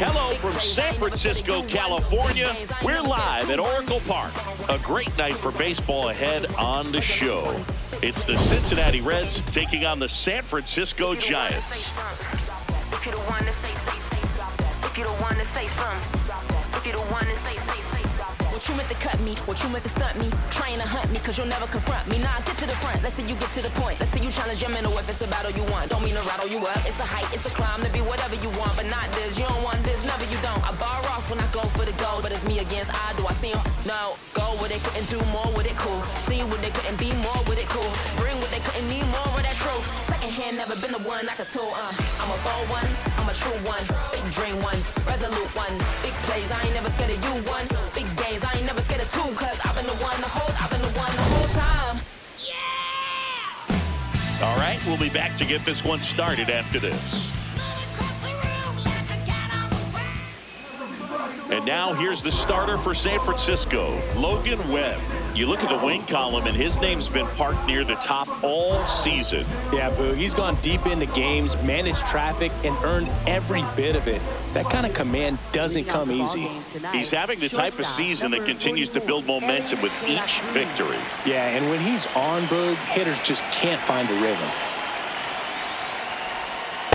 Hello from San Francisco, California. We're live at Oracle Park. A great night for baseball ahead on the show. It's the Cincinnati Reds taking on the San Francisco Giants. What you meant to cut me, what you meant to stunt me, trying to hunt me, cause you'll never confront me. Nah, get to the front, let's see you get to the point. Let's see you challenge your mental if it's a battle you want. Don't mean to rattle you up, it's a hike, it's a climb to be whatever you want, but not this. You don't want this, never you don't. I bar off when I go for the goal, but it's me against I. Do I see them? No. Go where they couldn't do more with it, cool. See what they couldn't be more with it, cool. Bring what they couldn't need more with that truth. Second hand, never been the one I could tool, I'm a bold one, I'm a true one. Big dream one, resolute one. Big plays, I ain't never scared of you one. Big games, I ain't never scared of two. Cause I've been the one the whole time. Yeah! All right, we'll be back to get this one started after this. And now here's the starter for San Francisco, Logan Webb. You look at the wing column, and his name's been parked near the top all season. Yeah, Boo. He's gone deep into games, managed traffic, and earned every bit of it. That kind of command doesn't come easy. He's having the type of season that continues to build momentum with each victory. Yeah, and when he's on, Boo, hitters just can't find a rhythm.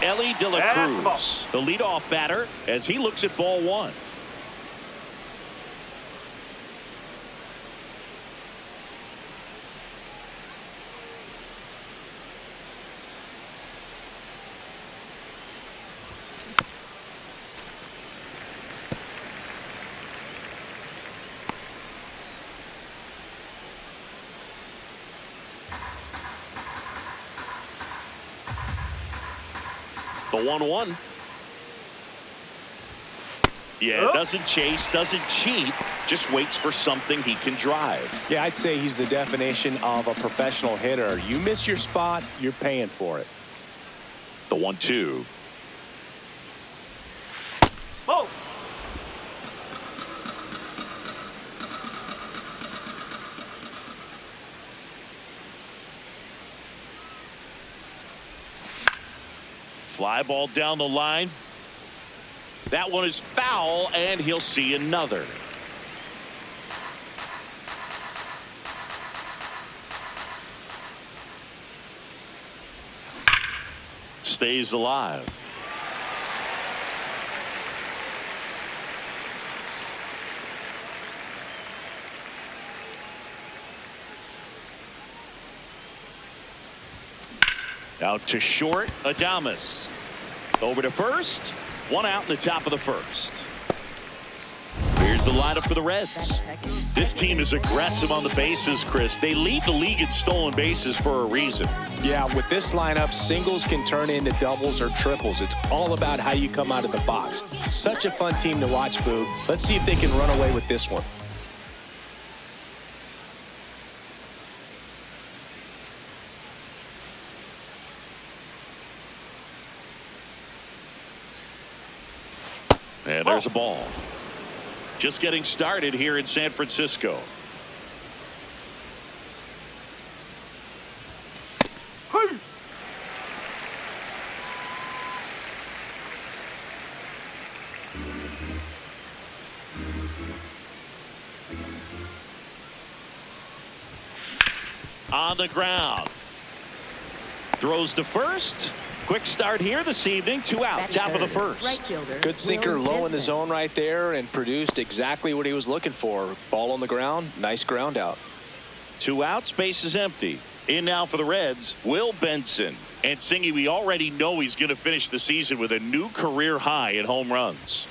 Elly De La Cruz, the leadoff batter, as he looks at ball one. The 1-1. Yeah, doesn't chase, doesn't cheat, just waits for something he can drive. Yeah, I'd say he's the definition of a professional hitter. You miss your spot, you're paying for it. The 1-2. Oh! Fly ball down the line. That one is foul, and he'll see another. Stays alive. Out to short, Adames. Over to first. One out in the top of the first. Here's the lineup for the Reds. This team is aggressive on the bases, Chris. They lead the league in stolen bases for a reason. Yeah, with this lineup, singles can turn into doubles or triples. It's all about how you come out of the box. Such a fun team to watch, Boo. Let's see if they can run away with this one. And there's a ball. Just getting started here in San Francisco. On the ground. Throws to first. Quick start here this evening. 2 out, top of the first. Good sinker low in the zone right there and produced exactly what he was looking for. Ball on the ground, nice ground out. 2 outs, base is empty. In now for the Reds, Will Benson. And Singy, we already know he's going to finish the season with a new career high in home runs.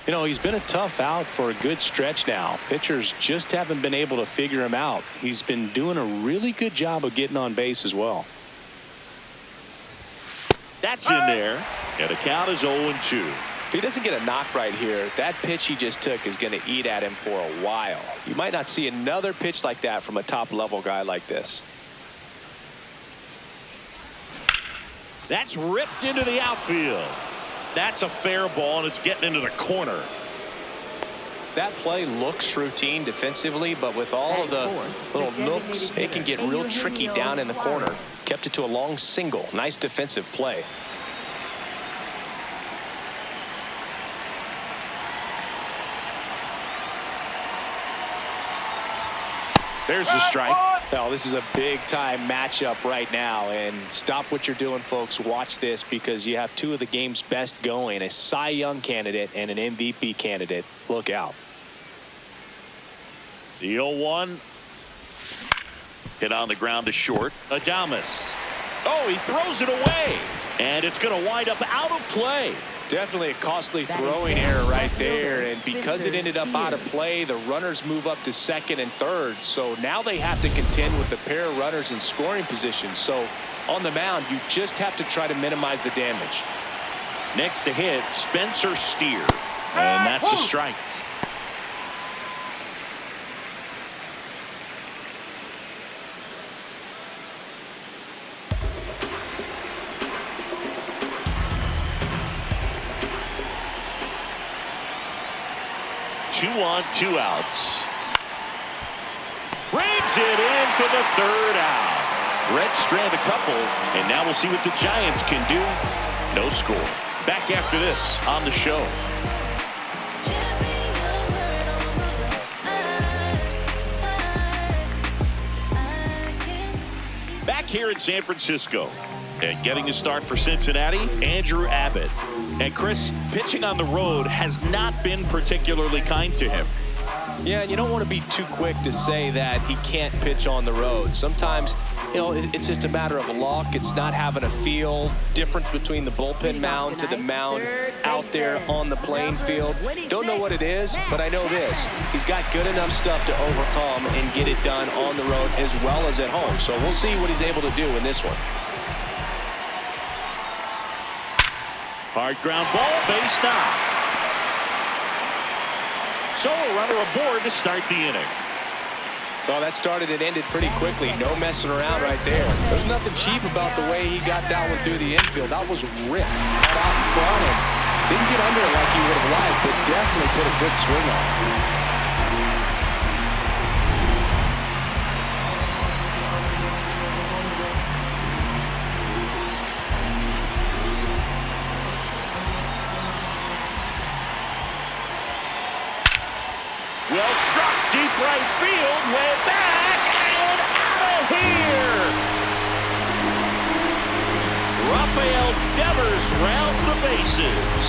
You know, he's been a tough out for a good stretch now. Pitchers just haven't been able to figure him out. He's been doing a really good job of getting on base as well. That's in there, and the count is 0-2. If he doesn't get a knock right here, that pitch he just took is going to eat at him for a while. You might not see another pitch like that from a top-level guy like this. That's ripped into the outfield. That's a fair ball, and it's getting into the corner. That play looks routine defensively, but with all of the little nooks, it can get real tricky down in the corner. Kept it to a long single. Nice defensive play. There's the strike. Well, this is a big-time matchup right now, and stop what you're doing, folks. Watch this, because you have two of the game's best going, a Cy Young candidate and an MVP candidate. Look out. The 0-1. Hit on the ground to short. Adames. Oh, he throws it away. And it's going to wind up out of play. Definitely a costly throwing error right there, and because it ended up out of play, the runners move up to second and third, so now they have to contend with the pair of runners in scoring position. So on the mound, you just have to try to minimize the damage. Next to hit, Spencer Steer, and that's a strike. Two on, 2 outs. Brings it in for the 3rd out. Reds strand a couple, and now we'll see what the Giants can do. No score. Back after this on the show. Back here in San Francisco. And getting a start for Cincinnati, Andrew Abbott. And Chris, pitching on the road has not been particularly kind to him. Yeah, you don't want to be too quick to say that he can't pitch on the road. Sometimes, you know, it's just a matter of luck. It's not having a feel. Difference between the bullpen mound to the mound out there on the playing field. Don't know what it is, but I know this. He's got good enough stuff to overcome and get it done on the road as well as at home. So we'll see what he's able to do in this one. Hard ground ball, base knock. So a runner aboard to start the inning. Well, that started and ended pretty quickly. No messing around right there. There's nothing cheap about the way he got that one through the infield. That was ripped out in front and didn't get under it like he would have liked, but definitely put a good swing on it. Well struck, deep right field, way back, and out of here! Rafael Devers rounds the bases.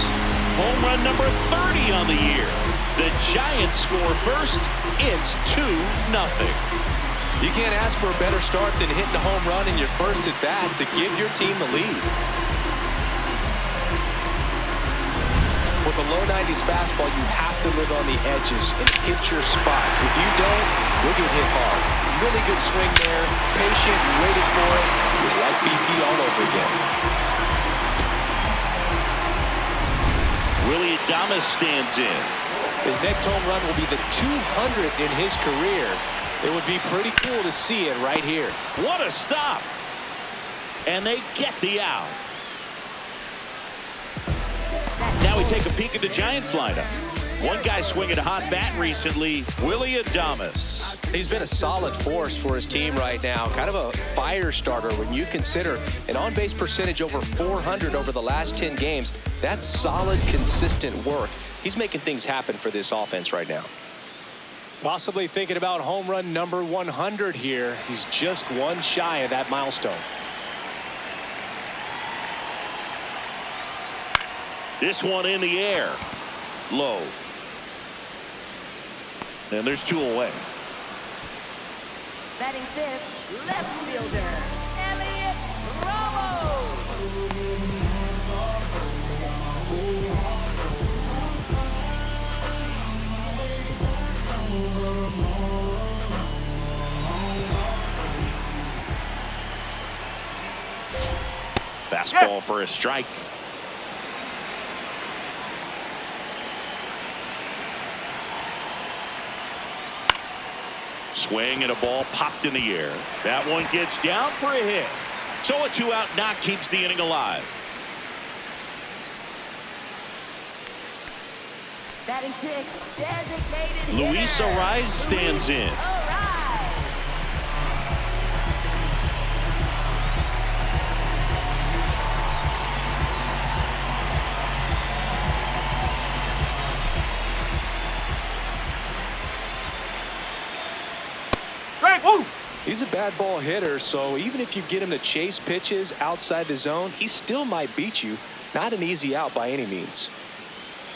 Home run number 30 on the year. The Giants score first. It's 2-0. You can't ask for a better start than hitting a home run in your first at bat to give your team the lead. With a low 90s fastball, you have to live on the edges and hit your spots. If you don't, you'll get hit hard. Really good swing there. Patient, waited for it. It was like BP all over again. Willy Adames stands in. His next home run will be the 200th in his career. It would be pretty cool to see it right here. What a stop! And they get the out. Now we take a peek at the Giants lineup. One guy swinging a hot bat recently, Willy Adames. He's been a solid force for his team right now. Kind of a fire starter when you consider an on-base percentage over 400 over the last 10 games. That's solid, consistent work. He's making things happen for this offense right now. Possibly thinking about home run number 100 here. He's just one shy of that milestone. This one in the air. Low. And there's 2 away. Batting fifth, left fielder, Heliot Ramos. Fastball for a strike. Swing and a ball popped in the air. That one gets down for a hit. So a 2-out knock keeps the inning alive. Batting six, designated Luis hitter, Arraez stands in. Arraez. He's a bad ball hitter, so even if you get him to chase pitches outside the zone, he still might beat you. Not an easy out by any means.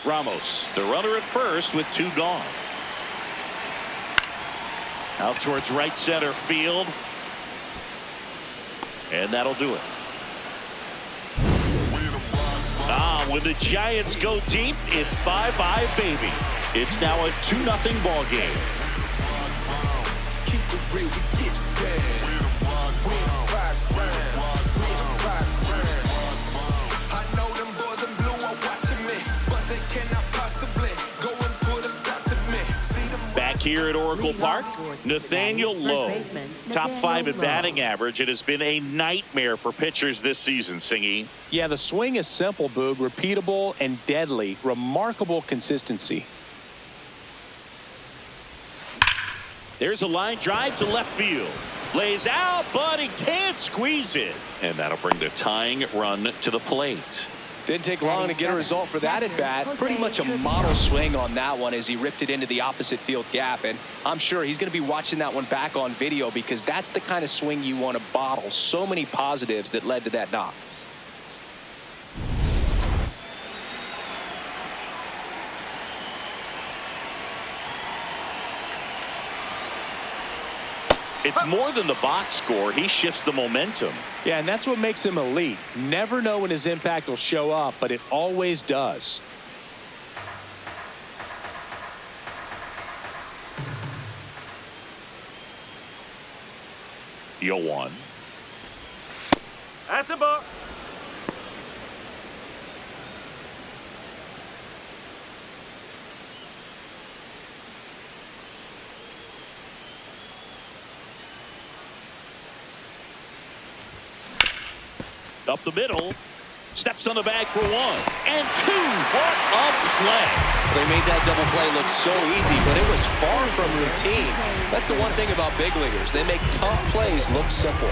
Ramos, the runner at first with 2 gone. Out towards right center field. And that'll do it. When the Giants go deep, it's bye-bye, baby. It's now a 2-0 ball game. Back here at Oracle Park, Nathaniel Lowe, top 5 in batting average. It has been a nightmare for pitchers this season, Singy. Yeah, the swing is simple, Boog, repeatable and deadly. Remarkable consistency. There's a line drive to left field. Lays out, but he can't squeeze it. And that'll bring the tying run to the plate. Didn't take long to get a result for that at bat. Pretty much a model swing on that one as he ripped it into the opposite field gap. And I'm sure he's going to be watching that one back on video because that's the kind of swing you want to bottle. So many positives that led to that knock. It's more than the box score. He shifts the momentum. Yeah, and that's what makes him elite. Never know when his impact will show up, but it always does. Yo one. That's a ball. Up the middle, steps on the bag for 1 and 2. What a play. They made that double play look so easy, but it was far from routine. That's the one thing about big leaguers. They make tough plays look simple.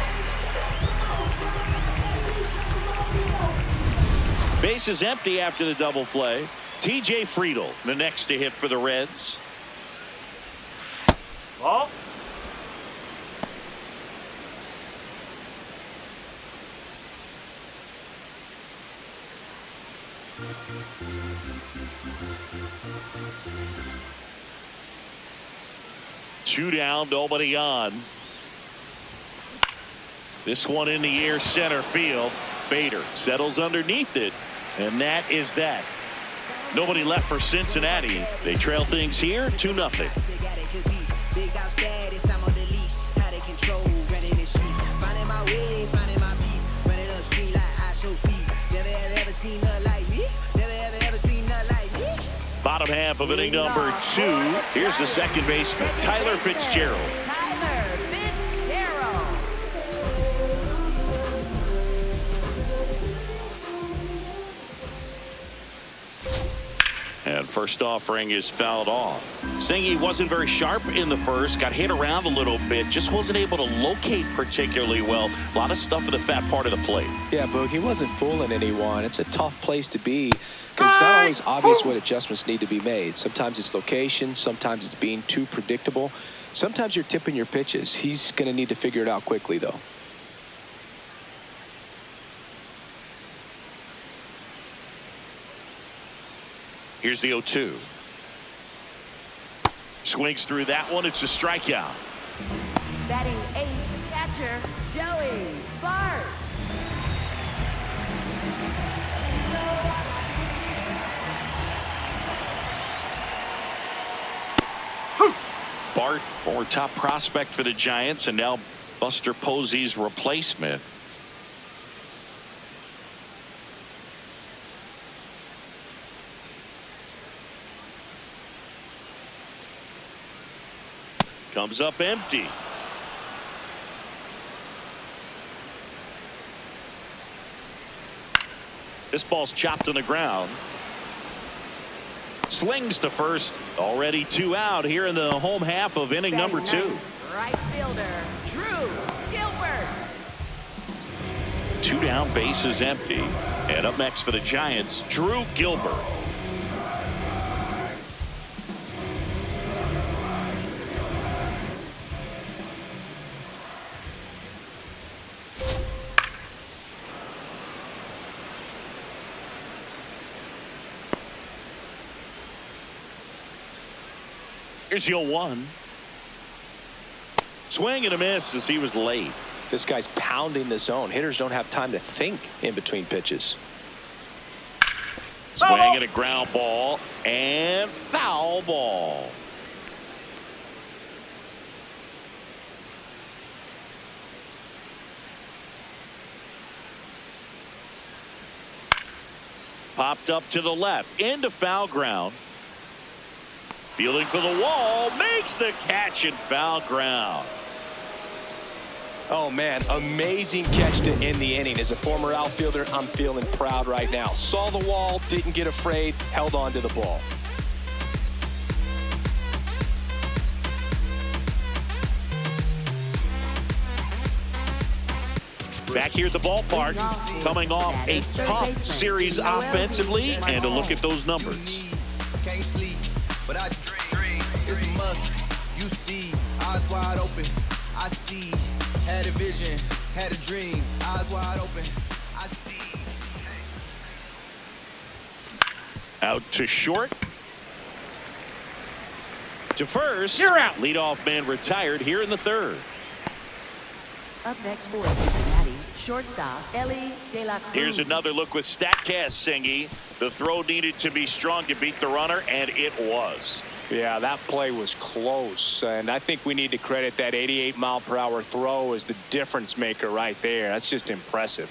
Base is empty after the double play. TJ Friedl, the next to hit for the Reds. Ball. Two down, nobody on. This one in the air, center field. Bader settles underneath it, and that is that. Nobody left for Cincinnati. They trail things here 2-0. Bottom half of inning number 2. Here's the second baseman, Tyler Fitzgerald. Tyler Fitzgerald. And first offering is fouled off. Singy wasn't very sharp in the first, got hit around a little bit, just wasn't able to locate particularly well. A lot of stuff in the fat part of the plate. Yeah, Boog, he wasn't fooling anyone. It's a tough place to be because it's not always obvious what adjustments need to be made. Sometimes it's location, sometimes it's being too predictable. Sometimes you're tipping your pitches. He's going to need to figure it out quickly, though. Here's the 0-2. Swings through that one. It's a strikeout. Batting 8, catcher, Joe Bart. Bart, former top prospect for the Giants, and now Buster Posey's replacement. Comes up empty. This ball's chopped on the ground. Slings to first. Already 2 out here in the home half of inning number 2. Right fielder, Drew Gilbert. 2 down, bases empty. And up next for the Giants, Drew Gilbert. Here's your 1. Swing and a miss as he was late. This guy's pounding the zone. Hitters don't have time to think in between pitches. Swing and a ground ball and foul ball. Popped up to the left into foul ground. Fielding for the wall, makes the catch in foul ground. Oh, man, amazing catch to end the inning. As a former outfielder, I'm feeling proud right now. Saw the wall, didn't get afraid, held on to the ball. Back here at the ballpark, coming off a tough series offensively, and a look at those numbers. Can't sleep, but I dream. It's a must. You see, eyes wide open. I see. Had a vision, had a dream. Eyes wide open. I see. Out to short. To first. You're out. Leadoff man retired here in the 3rd. Up next for Cincinnati, shortstop Elly De La Cruz. Here's another look with StatCast, Singy. The throw needed to be strong to beat the runner, and it was. Yeah, that play was close, and I think we need to credit that 88-mile-per-hour throw as the difference maker right there. That's just impressive.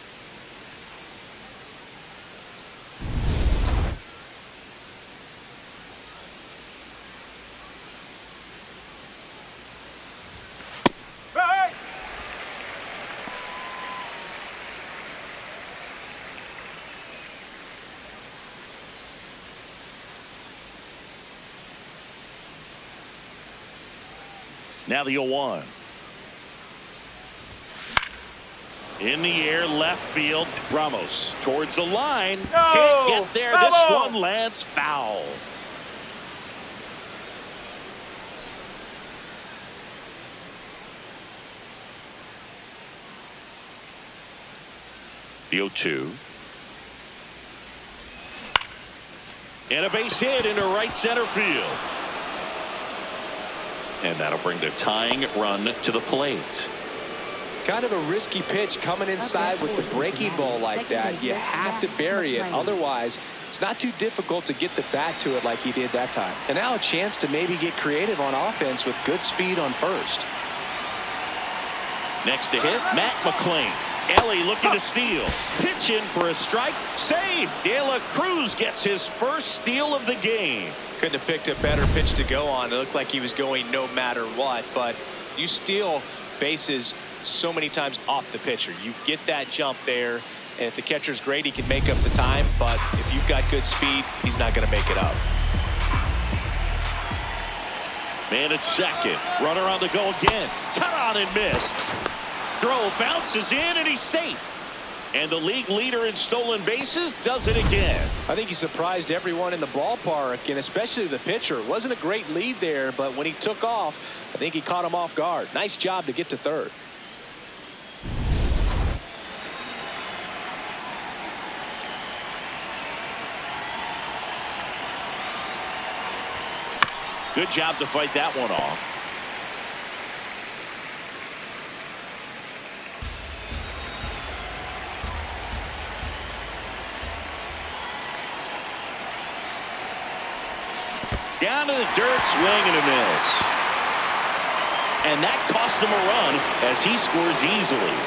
Now the 0-1. In the air, left field. Ramos towards the line. Can't get there. This one lands foul. The 0-2. And a base hit into right center field. And that'll bring the tying run to the plate. Kind of a risky pitch coming inside with the breaking ball like that. You have to bury it. Otherwise, it's not too difficult to get the bat to it like he did that time. And now a chance to maybe get creative on offense with good speed on first. Next to hit, Matt McLain. Elly looking to steal. Pitch in for a strike. Save. De La Cruz gets his first steal of the game. Couldn't have picked a better pitch to go on. It looked like he was going no matter what. But you steal bases so many times off the pitcher. You get that jump there. And if the catcher's great, he can make up the time. But if you've got good speed, he's not going to make it up. Man at second. Runner on the go again. Cut on and missed. Throw bounces in and he's safe. And the league leader in stolen bases does it again. I think he surprised everyone in the ballpark, and especially the pitcher. It wasn't a great lead there, but when he took off, I think he caught him off guard. Nice job to get to third. Good job to fight that one off. Down to the dirt, swing and a miss. And that cost him a run as he scores easily.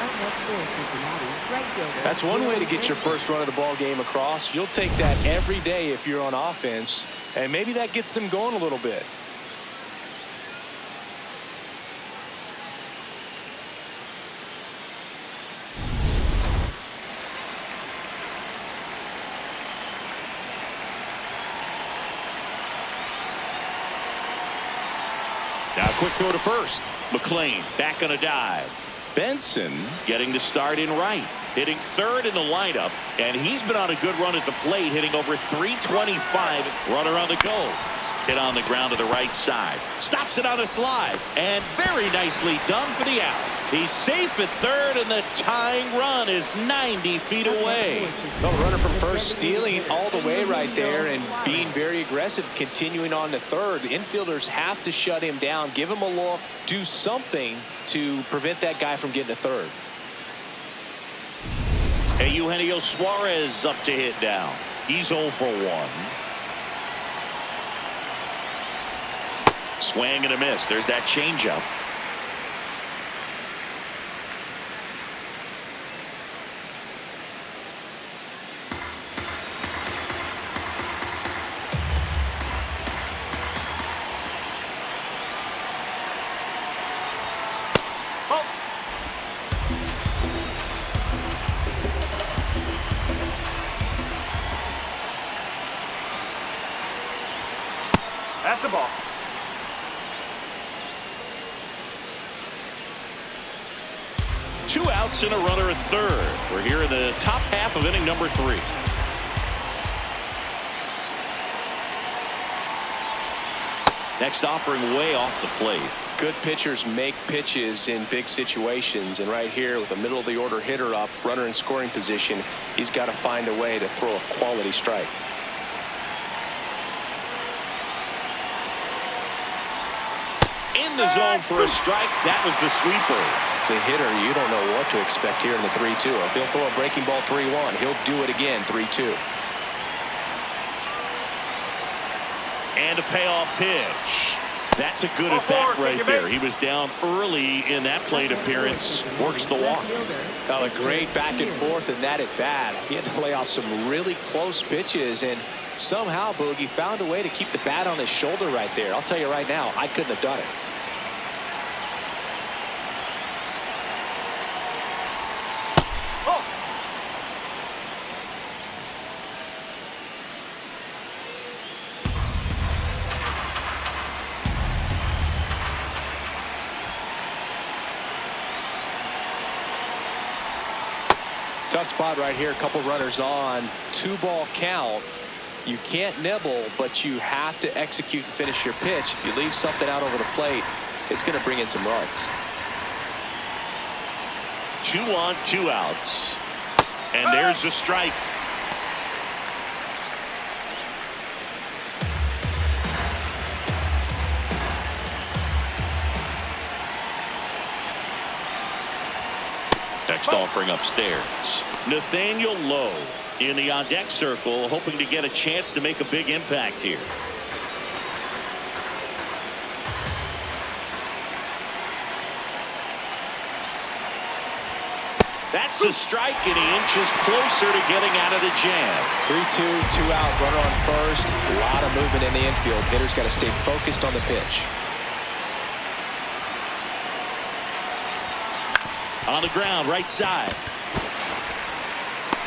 Up next for Cincinnati, right fielder. That's one way to get your first run of the ball game across. You'll take that every day if you're on offense, and maybe that gets them going a little bit. Now quick throw to first. McLain back on a dive. Benson getting the start in right, hitting third in the lineup, and he's been on a good run at the plate, hitting over 325. Runner on the go. Hit on the ground to the right side. Stops it on a slide, and very nicely done for the out. He's safe at third, and the tying run is 90 feet away. The runner from first stealing all the way right there and being very aggressive, continuing on to third. The infielders have to shut him down, give him a look, do something to prevent that guy from getting to third. Hey, Eugenio Suarez up to hit down. He's 0 for 1. Swing and a miss. There's that changeup. That's the ball. Two outs and a runner at third. We're here in the top half of inning number 3. Next offering way off the plate. Good pitchers make pitches in big situations, and right here with the middle of the order hitter up, runner in scoring position, he's got to find a way to throw a quality strike. In the zone for a strike. That was the sweeper. As a hitter, you don't know what to expect here in the 3-2. If he'll throw a breaking ball 3-1, he'll do it again 3-2. And a payoff pitch. That's a good at bat right there. He was down early in that plate appearance. Works the walk. Now a great back and forth in that at bat. He had to lay off some really close pitches, and somehow Boogie found a way to keep the bat on his shoulder right there. I'll tell you right now, I couldn't have done it. Tough spot right here. A couple runners on. 2-ball count. You can't nibble, but you have to execute and finish your pitch. If you leave something out over the plate, it's going to bring in some runs. 2 on, 2 outs. And there's the strike. Next offering upstairs. Nathaniel Lowe in the on-deck circle, hoping to get a chance to make a big impact here. That's a strike, and he inches closer to getting out of the jam. 3-2, 2 out, runner on first. A lot of movement in the infield. Hitter's got to stay focused on the pitch. On the ground, right side.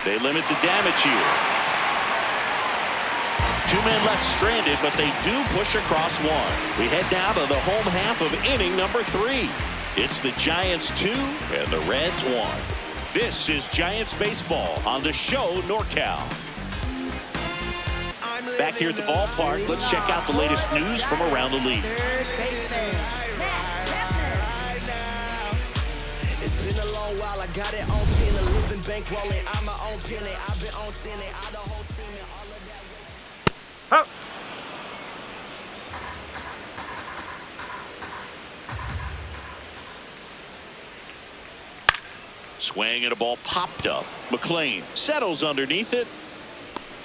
They limit the damage here. 2 men left stranded, but they do push across 1. We head down to the home half of inning number 3. It's the Giants 2 and the Reds 1. This is Giants baseball on the show NorCal. Back here at the ballpark, let's check out the latest news from around the league. Third baseman, Matt Chapman. It's been a long while. I got it on pin, a living bank rolling. I'm my own penny. I've been on 10 and I the whole team and all of that. Up. Swing and a ball popped up. McLain settles underneath it,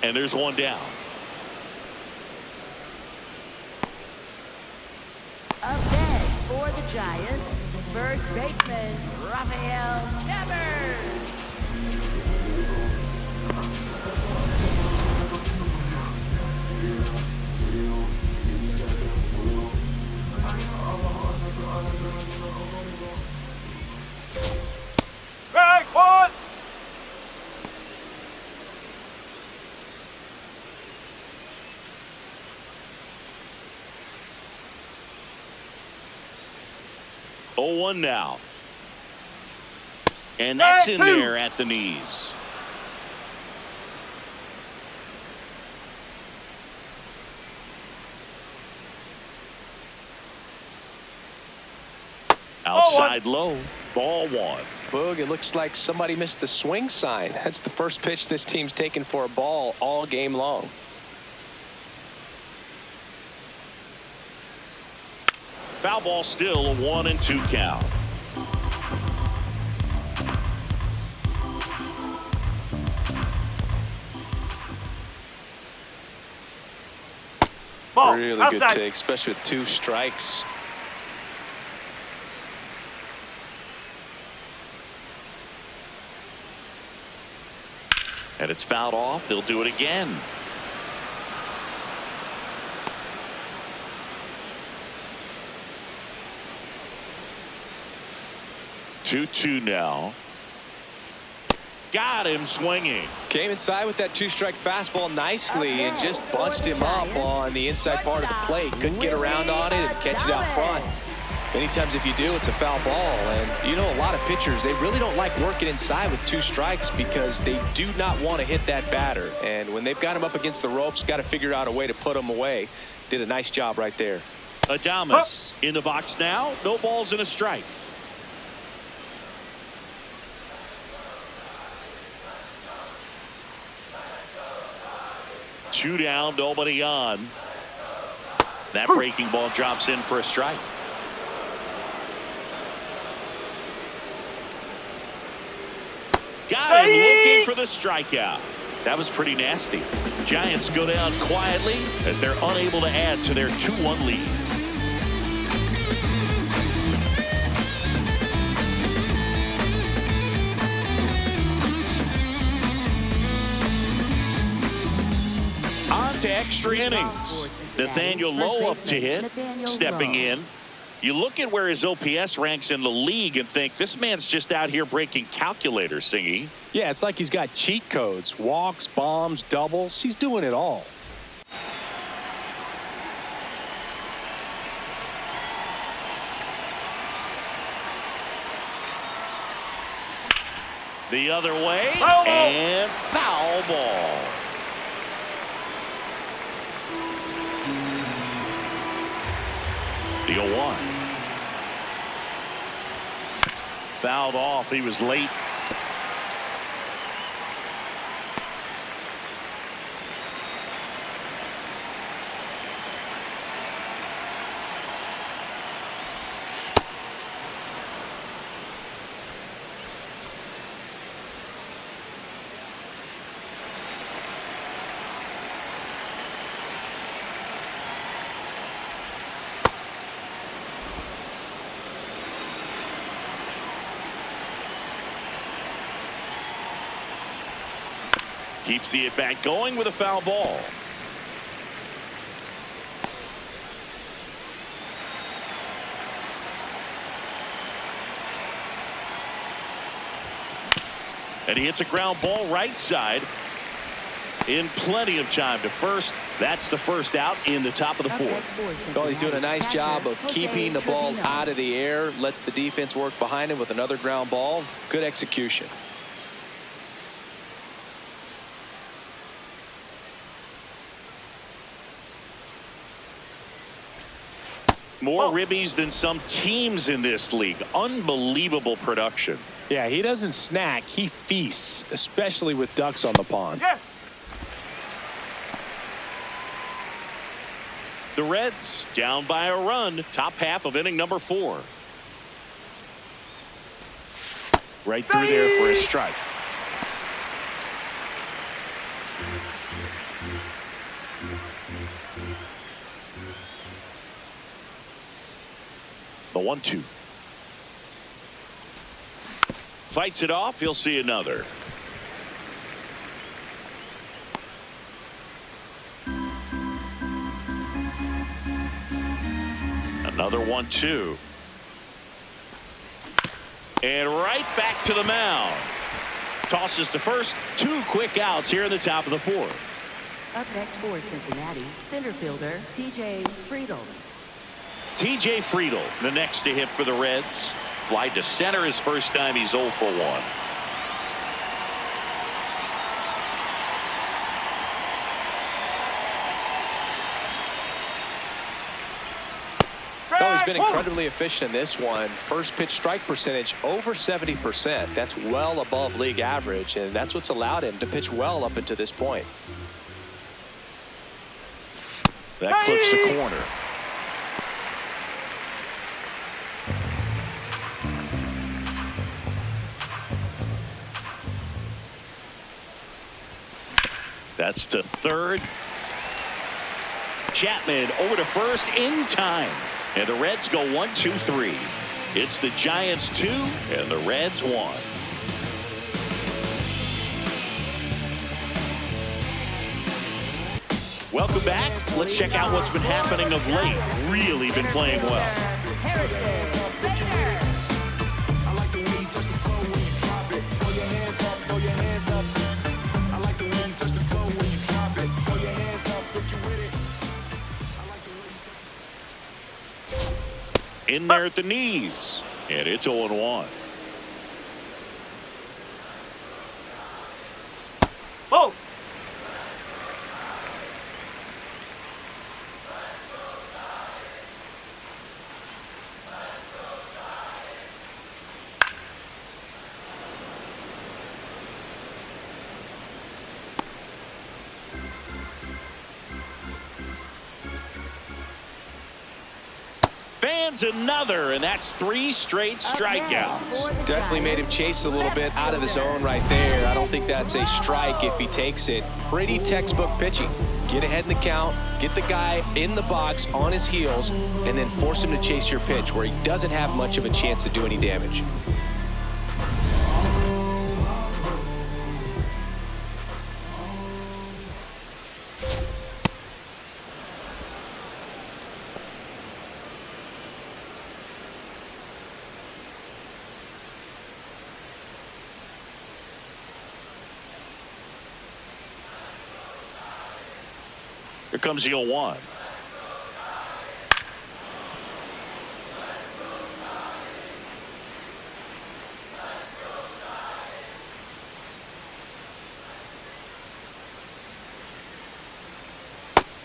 and there's 1 down. Up next for the Giants, first baseman, Rafael Devers. Strike 1. 0-1 now. And that's in there at the knees. Outside low, ball 1. Boog, it looks like somebody missed the swing sign. That's the first pitch this team's taken for a ball all game long. Foul ball, still a 1-2 count. Ball. Really Outside. good take, especially with 2 strikes. And it's fouled off. They'll do it again. Two now. Got him swinging. Came inside with that 2-strike fastball nicely and just bunched him up on the inside part of the plate. Couldn't get around on it and catch it out front. Many times if you do, it's a foul ball. And you know, a lot of pitchers, they really don't like working inside with 2 strikes because they do not want to hit that batter. And when they've got him up against the ropes, got to figure out a way to put him away. Did a nice job right there. Adames in the box now. No balls and a strike. Two down, nobody on. That breaking ball drops in for a strike. Got him looking for the strikeout. That was pretty nasty. Giants go down quietly as they're unable to add to their 2-1 lead. On to extra innings. Nathaniel Lowe up to hit, stepping in. You look at where his OPS ranks in the league and think this man's just out here breaking calculators, Singy. Yeah, it's like he's got cheat codes. Walks, bombs, doubles. He's doing it all. The other way, and foul ball. The 0-1. Fouled off. He was late. Keeps the at-bat going with a foul ball. And he hits a ground ball right side in plenty of time to first. That's the first out in the top of the 4th. Well, he's doing a nice job of keeping the ball out of the air. Lets the defense work behind him with another ground ball. Good execution. More ribbies than some teams in this league. Unbelievable production. Yeah, he doesn't snack. He feasts, especially with ducks on the pond. Yes. The Reds down by a run. Top half of inning number 4. Right through there for a strike. The 1-2. Fights it off. He'll see another. Another 1-2. And right back to the mound. Tosses to first. 2 quick outs here in the top of the 4th. Up next for Cincinnati, center fielder TJ Friedl. TJ Friedl, the next to hit for the Reds. Fly to center his first time. He's 0 for 1. Well, he's been incredibly efficient in this one. First pitch strike percentage over 70%. That's well above league average, and that's what's allowed him to pitch well up until this point. That clips the corner. That's to third. Chapman over to first in time. And the Reds go 1-2-3. It's the Giants 2 and the Reds 1. Welcome back. Let's check out what's been happening of late. Really been playing well. In there at the knees, and it's 0-1. Oh! Another, and that's 3 straight strikeouts. Definitely made him chase a little bit out of the zone right there. I don't think that's a strike if he takes it. Pretty textbook pitching. Get ahead in the count, get the guy in the box on his heels, and then force him to chase your pitch where he doesn't have much of a chance to do any damage. Here comes the 0-1.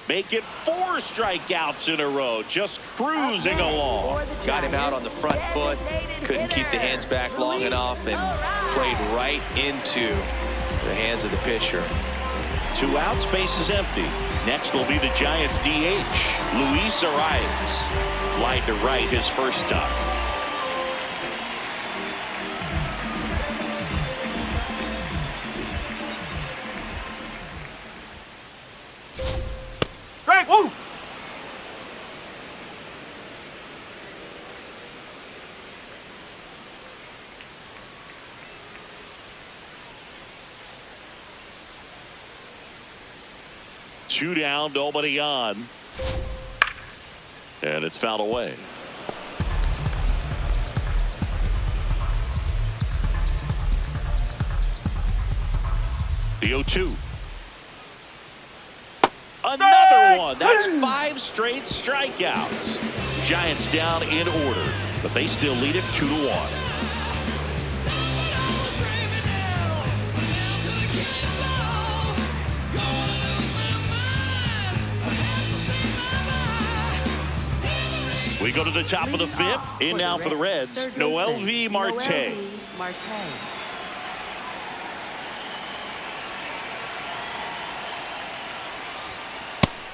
Make it 4 strikeouts in a row. Just cruising along. Got him out on the front foot. Couldn't keep the hands back long enough and played right into the hands of the pitcher. 2 outs, base is empty. Next will be the Giants DH, Luis Arraez. Fly to right his first time. Strike! Woo! Two down, nobody on. And it's fouled away. The 0-2. Another one. That's 5 straight strikeouts. Giants down in order, but they still lead it 2-1. We go to the top of the 5th. In now for the Reds, Noelvi Marte.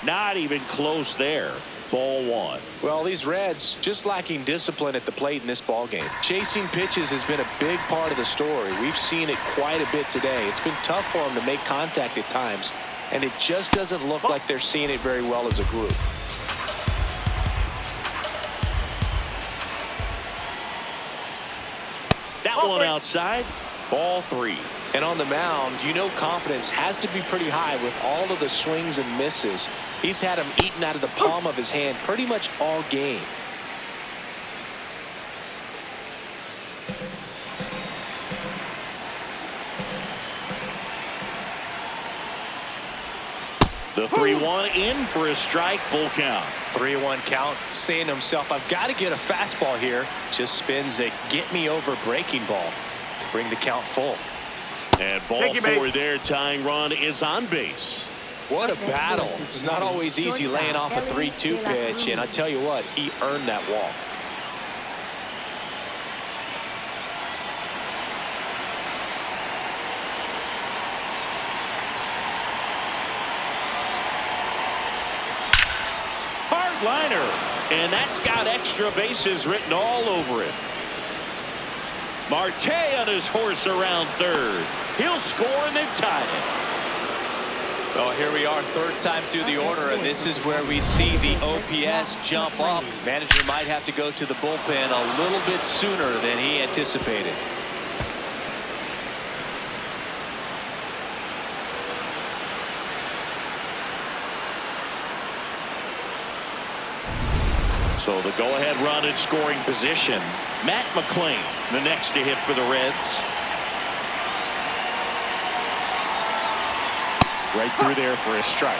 Not even close there. Ball 1. Well, these Reds just lacking discipline at the plate in this ballgame. Chasing pitches has been a big part of the story. We've seen it quite a bit today. It's been tough for them to make contact at times, and it just doesn't look like they're seeing it very well as a group. That one outside. Ball 3. And on the mound, you know confidence has to be pretty high with all of the swings and misses. He's had them eaten out of the palm of his hand pretty much all game. The 3-1 in for a strike, full count. 3-1 count, saying to himself, I've got to get a fastball here. Just spins a get me over breaking ball to bring the count full. And ball four there, tying run is on base. What a battle. It's not always easy laying off a 3-2 pitch, and I tell you what, he earned that walk. Liner, and that's got extra bases written all over it. Marte on his horse around third. He'll score, and they've tied it. Well, here we are, third time through the order, and this is where we see the OPS jump up. Manager might have to go to the bullpen a little bit sooner than he anticipated. So the go-ahead run in scoring position. Matt McLain, the next to hit for the Reds. Right through there for a strike.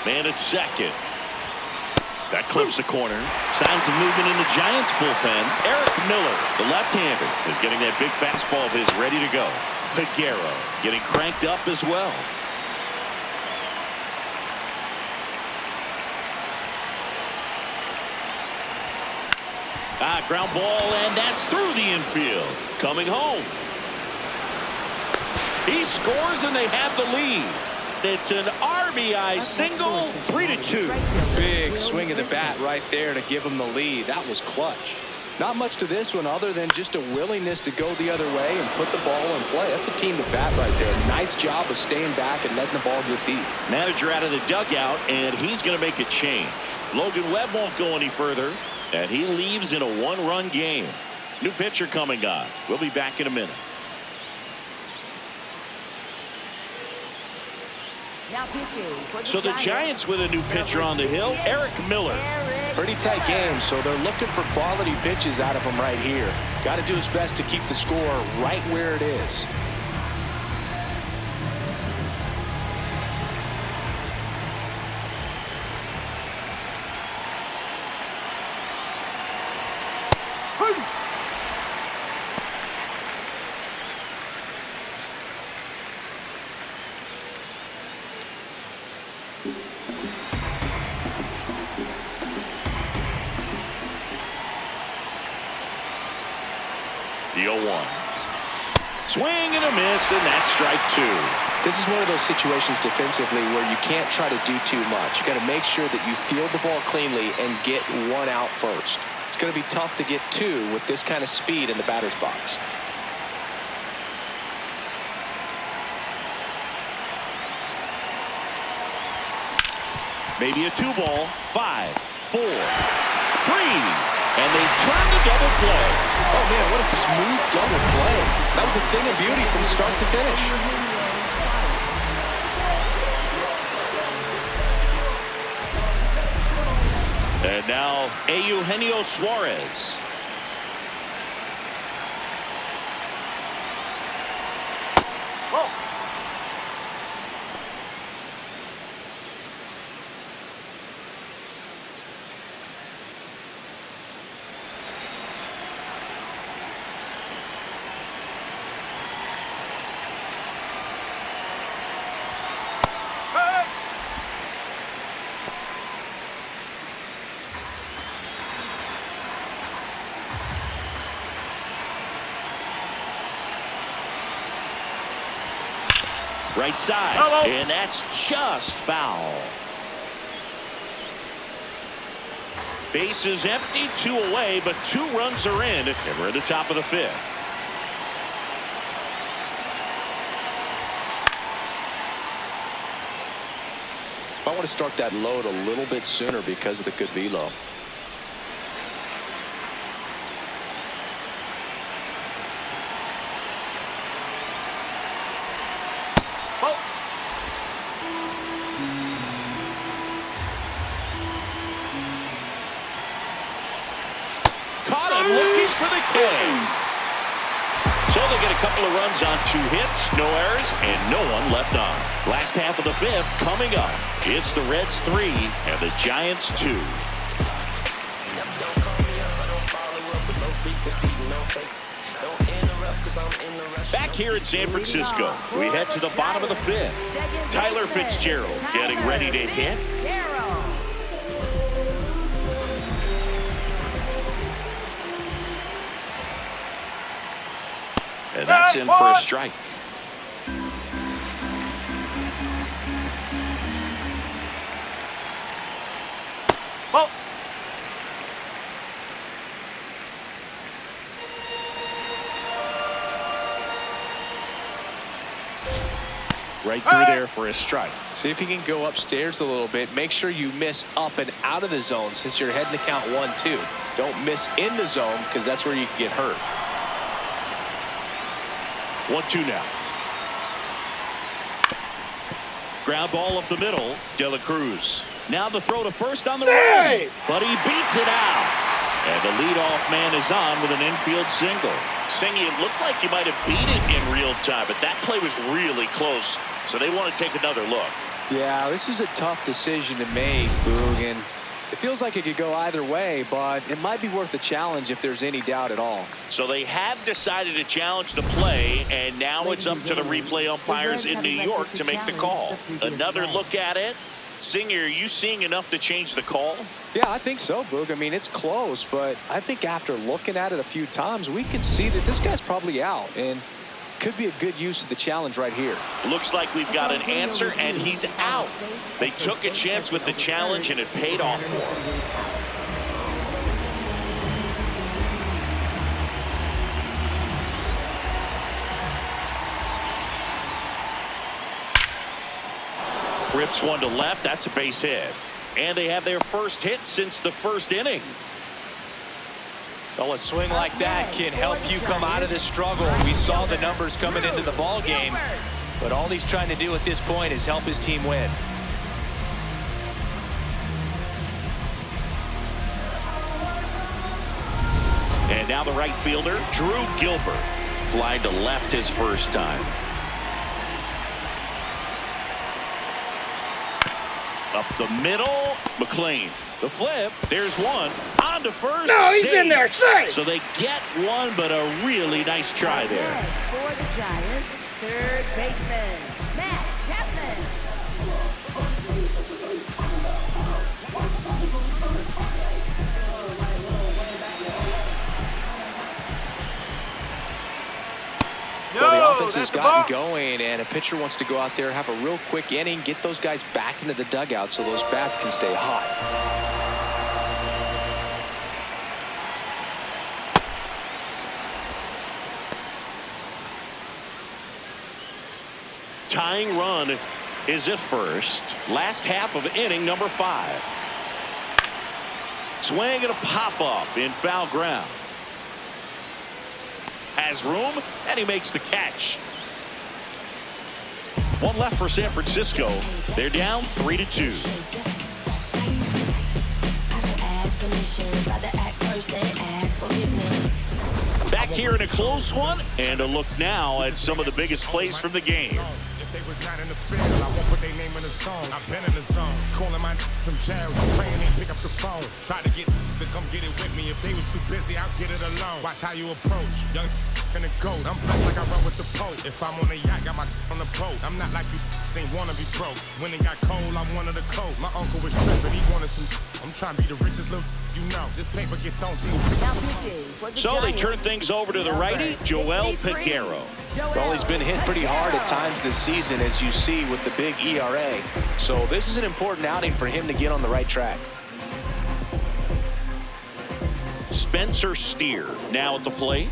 Man at second. That clips the corner. Signs of movement in the Giants bullpen. Eric Miller, the left-hander, is getting that big fastball of his ready to go. Higuera getting cranked up as well. Ground ball, and that's through the infield. Coming home. He scores, and they have the lead. It's an RBI single, 3-2. Big swing of the bat right there to give him the lead. That was clutch. Not much to this one other than just a willingness to go the other way and put the ball in play. That's a team to bat right there. Nice job of staying back and letting the ball get deep. Manager out of the dugout, and he's going to make a change. Logan Webb won't go any further, and he leaves in a one-run game. New pitcher coming on. We'll be back in a minute. So the Giants with a new pitcher on the hill, Eric Miller. Pretty tight game, so they're looking for quality pitches out of him right here. Got to do his best to keep the score right where it is. The 0-1. Swing and a miss, and that's strike two. This is one of those situations defensively where you can't try to do too much. You got to make sure that you field the ball cleanly and get one out first. It's going to be tough to get two with this kind of speed in the batter's box. Maybe a 2-ball. 5, 4, 3. And they turn the double play. Oh, man, what a smooth double play. That was a thing of beauty from start to finish. And now, Eugenio Suarez. Oh. Right side. Hello. And that's just foul. Base is empty, 2 away, but 2 runs are in, and we're at the top of the 5th. I want to start that load a little bit sooner because of the good velo. Okay. So they get a couple of runs on 2 hits, no errors, and no one left on. Last half of the 5th coming up. It's the Reds 3 and the Giants 2. Back here in San Francisco, we head to the bottom of the 5th. Tyler Fitzgerald getting ready to hit. And that's in for a strike. Well. Right through there for a strike. See if you can go upstairs a little bit. Make sure you miss up and out of the zone since you're heading to count 1-2. Don't miss in the zone because that's where you can get hurt. 1-2 now. Ground ball up the middle. De La Cruz. Now the throw to first on the run. But he beats it out. And the leadoff man is on with an infield single. Singy, it looked like he might have beat it in real time, but that play was really close. So they want to take another look. Yeah, this is a tough decision to make, Boog. And it feels like it could go either way, but it might be worth a challenge if there's any doubt at all. So they have decided to challenge the play, and now it's up to the replay umpires in New York to make the call. Another look at it. Singer, are you seeing enough to change the call? Yeah, I think so, Boog. I mean, it's close, but I think after looking at it a few times, we can see that this guy's probably out, and could be a good use of the challenge right here. Looks like we've got an answer, and he's out. They took a chance with the challenge, and it paid off for him. Rips one to left. That's a base hit. And they have their first hit since the first inning. Well, a swing like that can help you come out of this struggle. We saw the numbers coming into the ball game, but all he's trying to do at this point is help his team win. And now the right fielder, Drew Gilbert, flied to left his first time. Up the middle, McLain. The flip, there's one. On to first. No, he's in there. Safe. So they get one, but a really nice try there. For the Giants, third baseman, Matt Chapman. Well, the offense has gotten going, and a pitcher wants to go out there, have a real quick inning, get those guys back into the dugout so those bats can stay hot. Tying run is at first. Last half of inning number 5. Swing and a pop-up in foul ground. Has room, and he makes the catch. One left for San Francisco. They're down 3-2. Back here in a close one, and a look now at some of the biggest plays from the game. If they was not in the field, I won't put their name in the song. I've been in the zone, calling my from jail, praying they pick up the phone. Try to get to come get it with me. If they was too busy, I'll get it alone. Watch how you approach, young and a ghost. I'm blessed like I run with the Pope. If I'm on the yacht, got my on the boat. I'm not like you, they wanna be broke. When it got cold, I wanted a coat. My uncle was tripping, he wanted some. I'm trying to be the richest little, you know. This paper get thrown, see. So they turn things over to the righty, Joel Peguero. Well, he's been hit pretty hard at times this season, as you see with the big ERA. So this is an important outing for him to get on the right track. Spencer Steer now at the plate.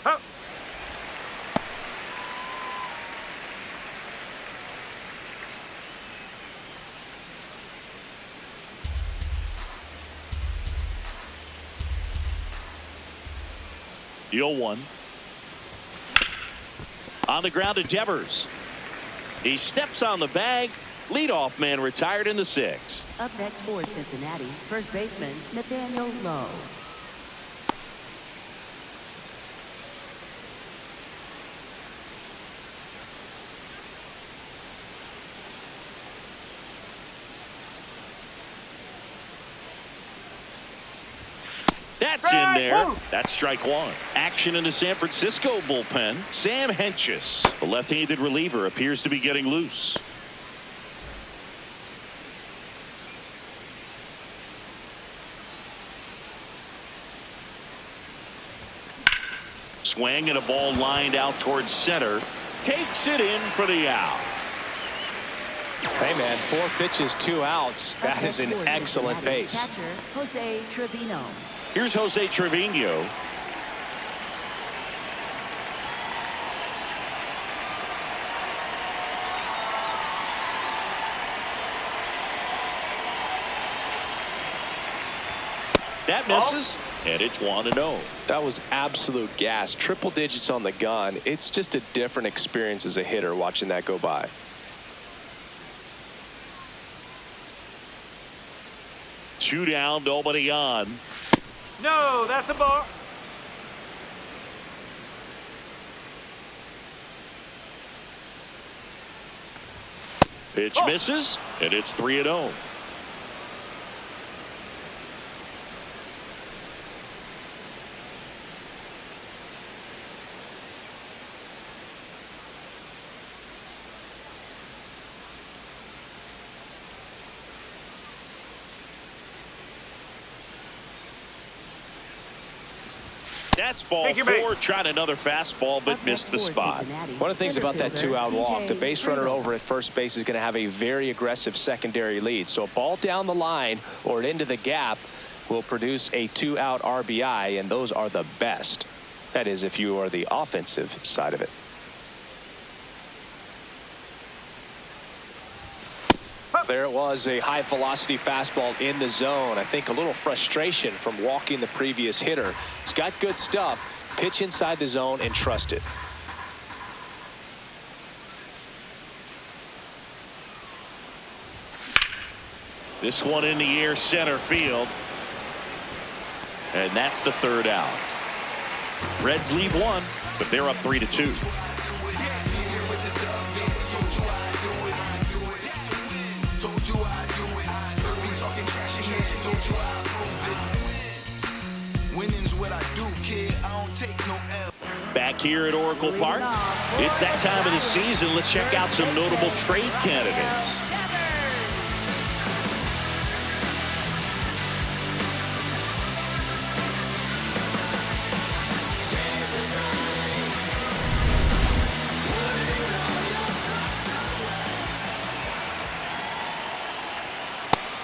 Huh. The 0-1. On the ground to Devers. He steps on the bag, Leadoff man retired in the 6th. Up next for Cincinnati, first baseman Nathaniel Lowe. That's in there. That's strike 1. Action in the San Francisco bullpen. Sam Hentges, the left-handed reliever, appears to be getting loose. Swing and a ball lined out towards center. Takes it in for the out. Hey, man, 4 pitches, 2 outs. That is an excellent pace. Catcher Jose Trevino. Here's Jose Trevino. That misses, and it's 1-0. That was absolute gas. Triple digits on the gun. It's just a different experience as a hitter watching that go by. Two down, nobody on. No, that's a ball. Pitch misses, and it's 3-0. That's ball 4. Tried another fastball, but missed the spot. One of the things about that 2-out walk, the base runner over at first base is going to have a very aggressive secondary lead. So a ball down the line or into the gap will produce a 2-out RBI, and those are the best. That is, if you are the offensive side of it. There it was, a high velocity fastball in the zone. I think a little frustration from walking the previous hitter. It's got good stuff. Pitch inside the zone and trust it. This one in the air, center field. And that's the 3rd out. Reds lead 1, but they're up 3-2. Back here at Oracle Park, it's that time of the season. Let's check out some notable trade candidates.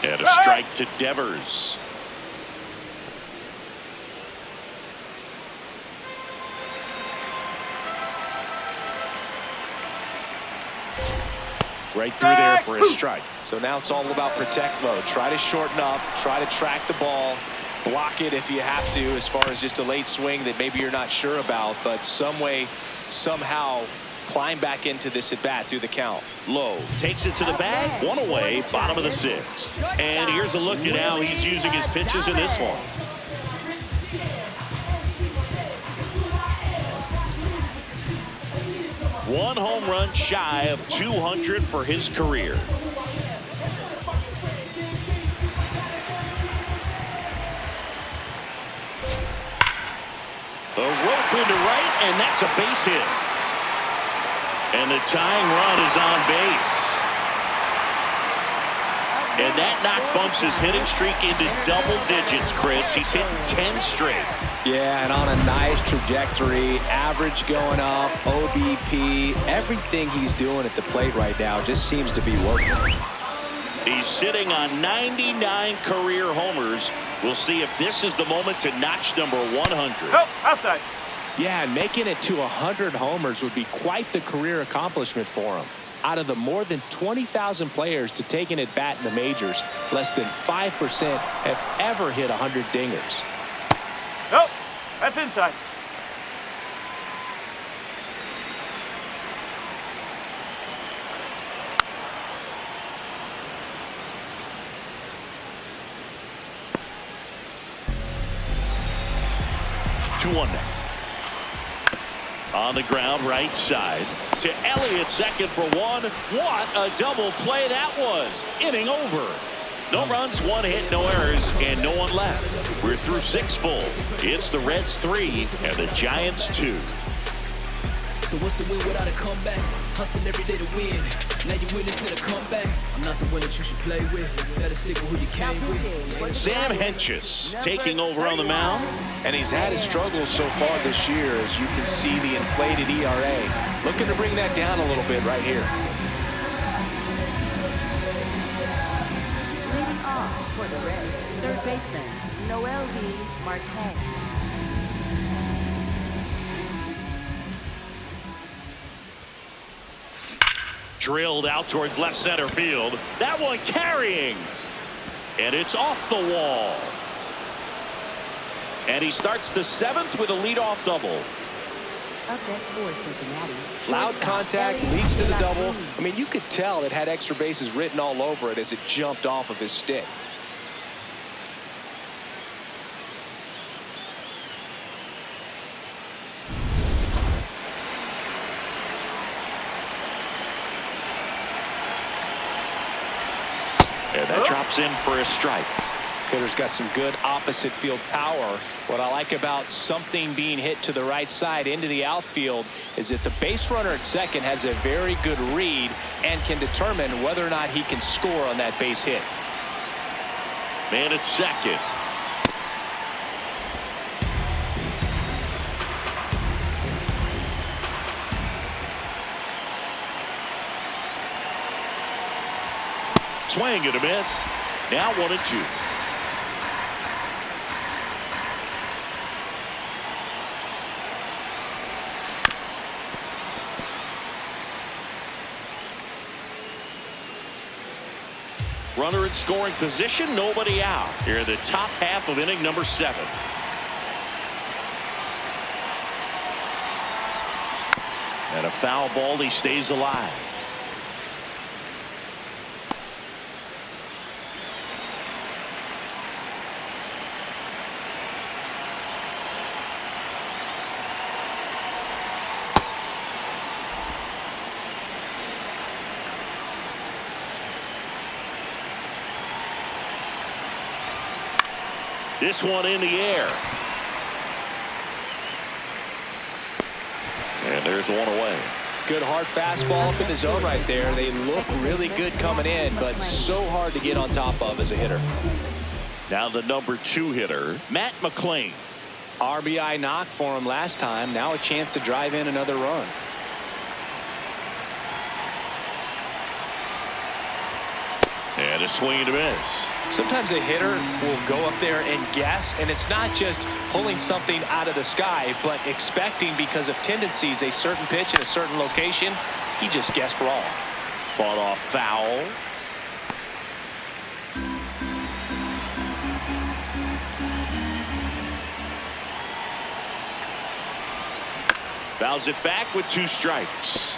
And a strike to Devers. Right through there for a strike. So now it's all about protect mode. Try to shorten up, try to track the ball, block it if you have to, as far as just a late swing that maybe you're not sure about, but some way, somehow climb back into this at bat through the count. Lowe takes it to the bag, 1 away, bottom of the 6th. And here's a look at how he's using his pitches in this one. One home run shy of 200 for his career. A rope into right, and that's a base hit. And the tying run is on base. And that knock bumps his hitting streak into double digits, Chris. He's hitting 10 straight. Yeah, and on a nice trajectory, average going up, OBP, everything he's doing at the plate right now just seems to be working. He's sitting on 99 career homers. We'll see if this is the moment to notch number 100. Oh, outside. Yeah, and making it to 100 homers would be quite the career accomplishment for him. Out of the more than 20,000 players to take an at-bat in the majors, less than 5% have ever hit 100 dingers. Nope, that's inside. 2-1 now. On the ground, right side to Elliott, second for one. What a double play that was. Inning over. No runs, 1 hit, no errors, and no one left. We're through 6 full. It's the Reds 3 and the Giants 2. So what's the win without a comeback? Hustling every day to win. Now you win instead of comeback. I'm not the one that you should play with. Better stick with who you came with. Sam Hentges taking over on the mound. And he's had his struggles so far this year, as you can see the inflated ERA. Looking to bring that down a little bit right here. Leading off for the Reds, third baseman, Noelvi Marte. Drilled out towards left center field. That one carrying. And it's off the wall. And he starts the 7th with a leadoff double. Up next for Cincinnati. Loud shortstop, contact, Elly leads to De the La double. Cruz. I mean, you could tell it had extra bases written all over it as it jumped off of his stick. And that drops in for a strike. Hitter's got some good opposite field power. What I like about something being hit to the right side into the outfield is that the base runner at second has a very good read and can determine whether or not he can score on that base hit. Man at second. Swing and a miss. Now 1-2. Runner in scoring position, nobody out. Here in the top half of inning number 7. And a foul ball, he stays alive. This one in the air. And there's one away. Good hard fastball up in the zone right there. They look really good coming in, but so hard to get on top of as a hitter. Now the number 2 hitter, Matt McLain. RBI knock for him last time. Now a chance to drive in another run. And a swing and a miss. Sometimes a hitter will go up there and guess, and it's not just pulling something out of the sky, but expecting, because of tendencies, a certain pitch in a certain location. He just guessed wrong. Fought off foul. Fouls it back with 2 strikes.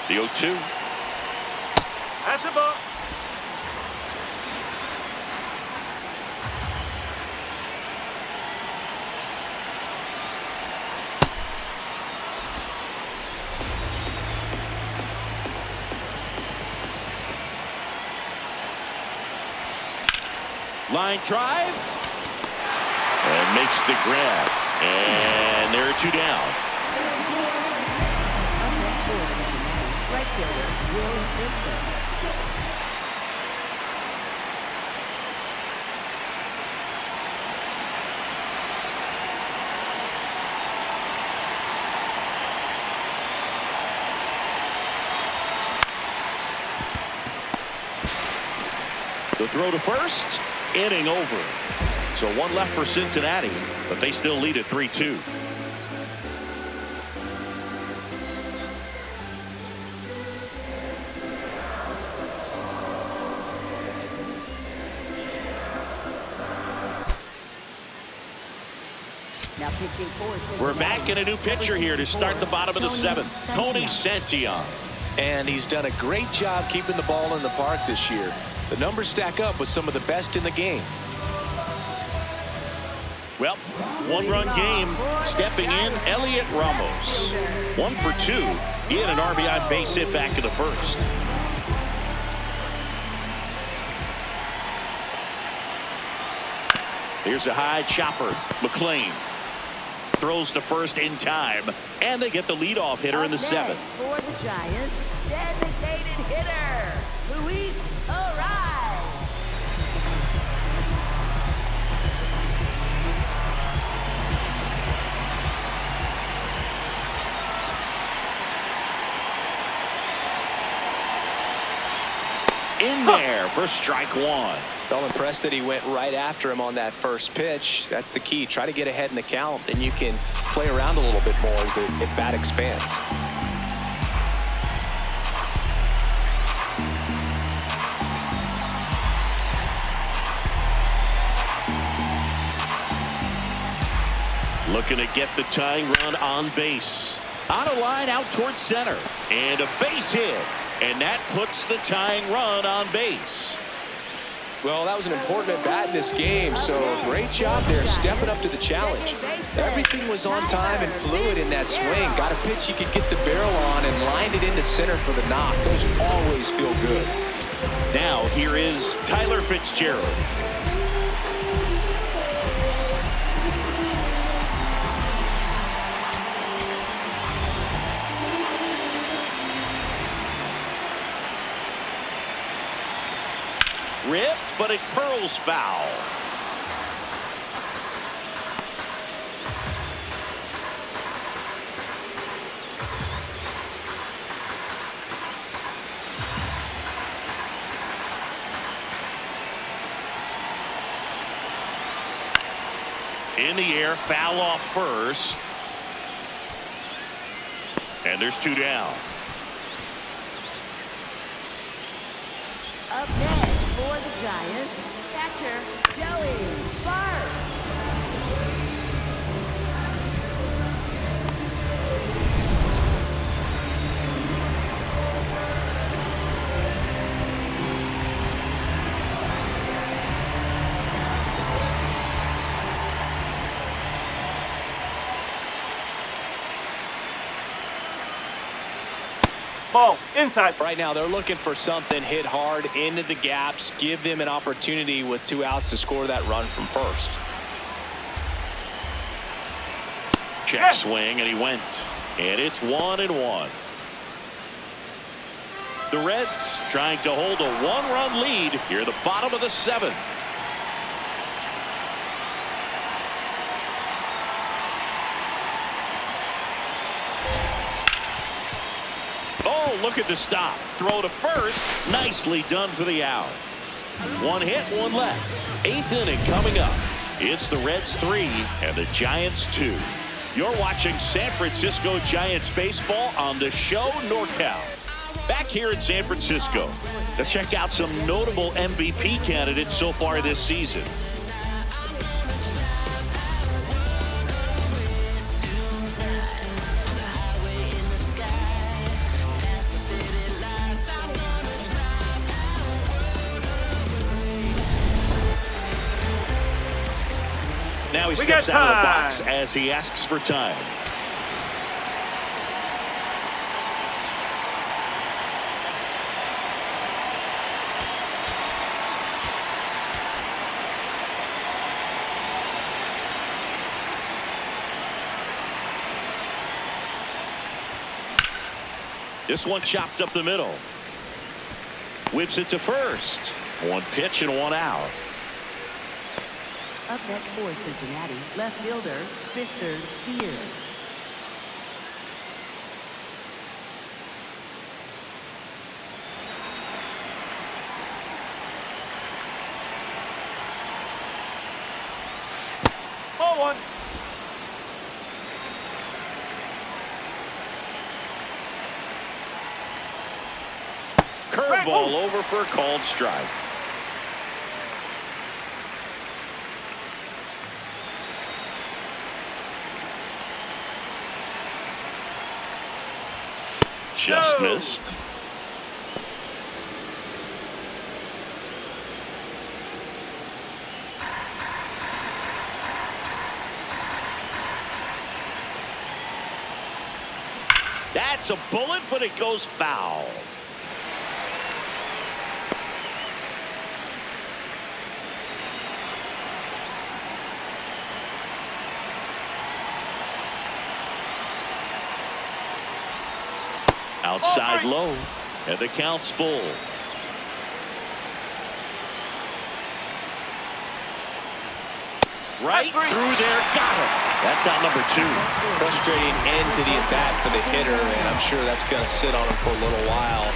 The 0-2. That's a ball. Line drive. And makes the grab. And there are 2 down. Up next for Cincinnati, right fielder, Will Benson. The throw to first. Inning over. So 1 left for Cincinnati, but they still lead at 3-2. Now pitching for Cincinnati. We're back in a new pitcher here to start the bottom of the 7th. Tony Santillan. And he's done a great job keeping the ball in the park this year. The numbers stack up with some of the best in the game. Well, one-run game. Stepping in, Heliot Ramos. 1 for 2. He had an RBI base hit back in the first. Here's a high chopper. McLain throws to first in time, and they get the leadoff hitter in the 7th. For the Giants, designated hitter, Luis Arraez. In there for strike 1. Felt impressed that he went right after him on that first pitch. That's the key. Try to get ahead in the count, then you can play around a little bit more as the at-bat expands. Looking to get the tying run on base. On a line out towards center. And a base hit. And that puts the tying run on base. Well, that was an important at-bat in this game, so great job there stepping up to the challenge. Everything was on time and fluid in that swing. Got a pitch you could get the barrel on and lined it into center for the knock. Those always feel good. Now here is Tyler Fitzgerald. Ripped, but it curls foul. In the air, foul off first. And there's 2 down. Up next for the Giants, catcher Joe Bart. Ball inside. Right now they're looking for something, hit hard into the gaps, give them an opportunity with 2 outs to score that run from first. Check swing, and he went. And it's 1-1. The Reds trying to hold a 1-run lead here at the bottom of the 7th. Oh, look at the stop. Throw to first. Nicely done for the out. 1 hit, 1 left. 8th inning coming up. It's the Reds 3 and the Giants 2. You're watching San Francisco Giants baseball on the show NorCal. Back here in San Francisco, let's check out some notable MVP candidates so far this season. Now he steps out of the box as he asks for time. This one chopped up the middle. Whips it to first. 1 pitch and 1 out. Up next for Cincinnati, left fielder Spencer Steers. Ball 1. Curveball over for a called strike. Just missed. That's a bullet, but it goes foul. Outside low, and the count's full. Right through there, got him. That's out number 2. Frustrating end to the at-bat for the hitter, and I'm sure that's going to sit on him for a little while.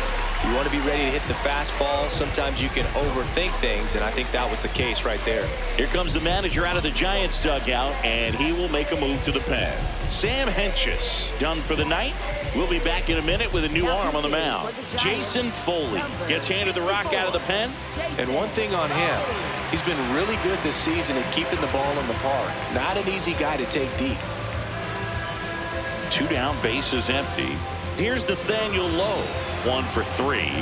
You want to be ready to hit the fastball. Sometimes you can overthink things, and I think that was the case right there. Here comes the manager out of the Giants dugout, and he will make a move to the pen. Sam Hentges done for the night. We'll be back in a minute with a new arm on the mound. Jason Foley gets handed the rock out of the pen. And one thing on him, he's been really good this season at keeping the ball in the park. Not an easy guy to take deep. 2 down, bases empty. Here's Nathaniel Lowe, 1 for 3.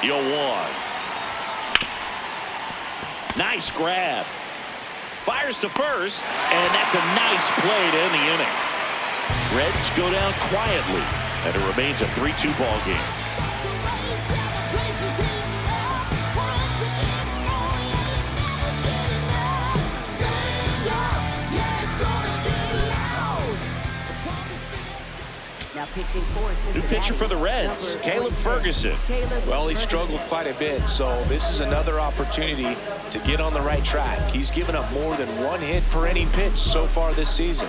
You'll 1. Nice grab. Fires to first, and that's a nice play to end the inning. Reds go down quietly, and it remains a 3-2 ball game. Now pitching for Cincinnati. New pitcher for the Reds, Caleb Ferguson. Well, he struggled quite a bit, so this is another opportunity to get on the right track. He's given up more than 1 hit per inning pitch so far this season.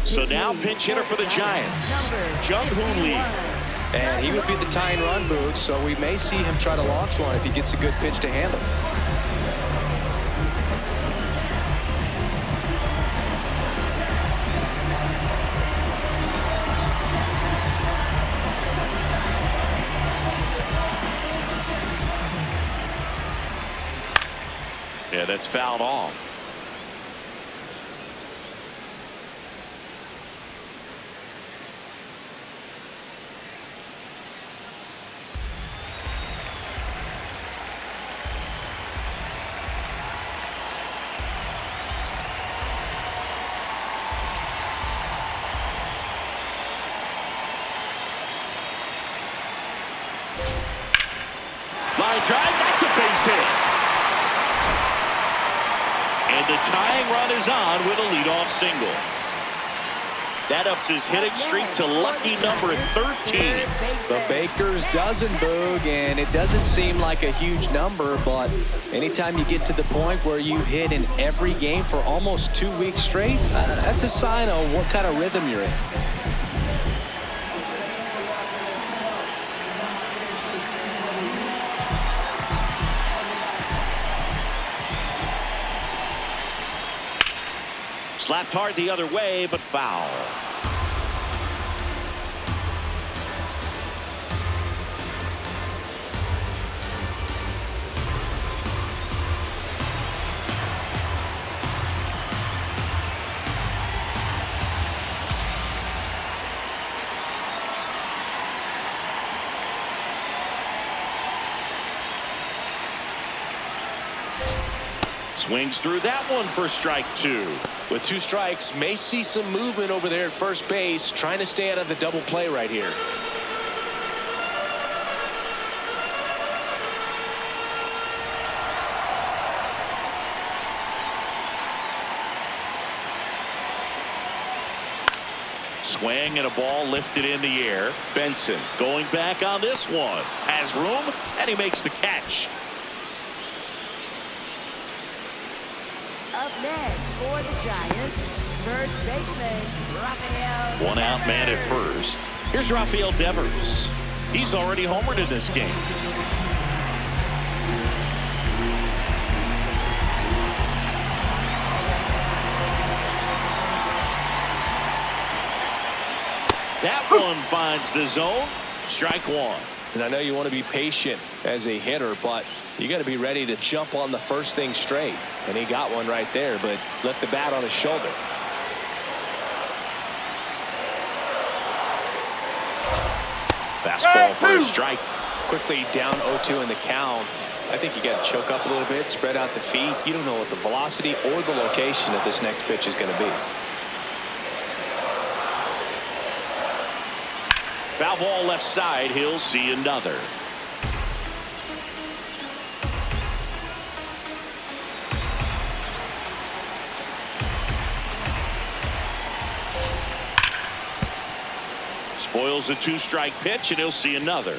So now pinch hitter for the Giants, Jung-Hoon Lee. And he would be the tying run, Boog, so we may see him try to launch one if he gets a good pitch to handle. Yeah, that's fouled off. Line drive, that's a base hit. And the tying run is on with a leadoff single. That ups his hitting streak to lucky number 13. The Baker's dozen, Boog, and it doesn't seem like a huge number, but anytime you get to the point where you hit in every game for almost 2 weeks straight, that's a sign of what kind of rhythm you're in. Slapped hard the other way, but foul. Swings through that one for strike 2. With 2 strikes, may see some movement over there at first base, trying to stay out of the double play right here. Swing and a ball lifted in the air. Benson going back on this one. Has room, and he makes the catch. Up next for the Giants, first baseman, Rafael. 1 out man at first. Here's Rafael Devers. He's already homered in this game. That one finds the zone. Strike one. And I know you want to be patient as a hitter, but you got to be ready to jump on the first thing straight. And he got one right there, but left the bat on his shoulder. Fastball for a strike. Quickly down 0-2 in the count. I think you got to choke up a little bit, spread out the feet. You don't know what the velocity or the location of this next pitch is going to be. Foul ball left side. He'll see another. Spoils a 2-strike pitch, and he'll see another.